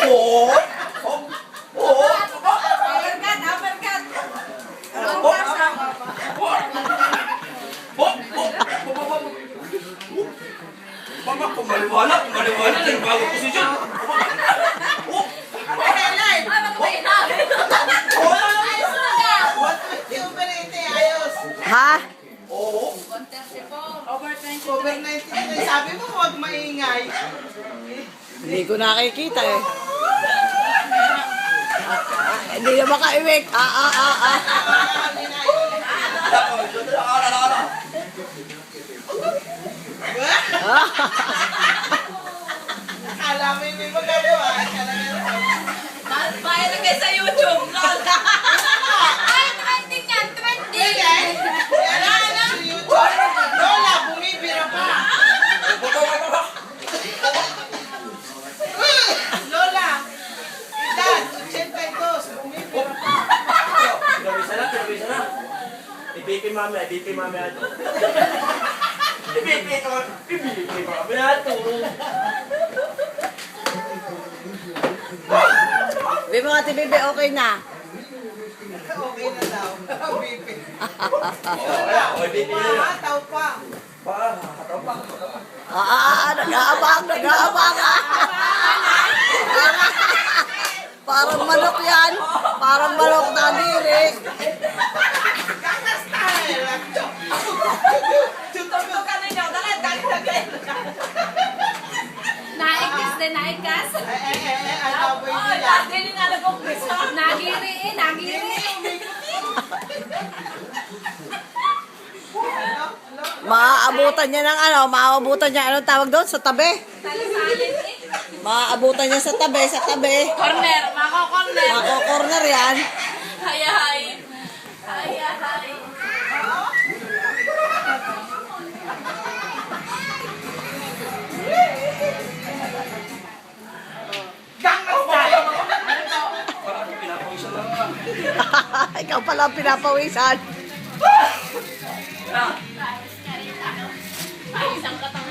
Oo. Oo. Uppercut, uppercut. Mama, kumaliwala ng bagong posisyon. Ay, magkapainaw. Ha? Oo. 134. Over 23. Over 19. Sabi mo huwag maingay. Hindi ko nakikita eh. Hindi na makaiwik. Akala mo yung may magagawa. Bayad na kayo sa YouTube. Lol. Ay, trending yan. Trending. Lola, bumibira pa. Lola, edad, 82, bumibira pa. Pinabisa na. I-BP mami ato. I-BP mami ato. Bibi mga tibibi, okay na. Okay na daw. Bibi. O, i-BP na yun. Tao pa. Nag-aabang. Parang manok yan. Parang manok na diri. Gangnam Style. Tutok ka ninyo. Dali. Naikas din, naikas. Ano ba Oh, yun? dati din nga nag-umpisa. Nagiri. Maaabutan niya ng maaabutan niya, anong tawag doon? Sa tabi. Talisalin eh. Maaabutan niya sa tabi. Corner, mako-corner. Mako-corner yan. Hay. Gangnam Style. Parang pinapawisan lang ka. Ikaw pala ang pinapawisan. Ay, isang katang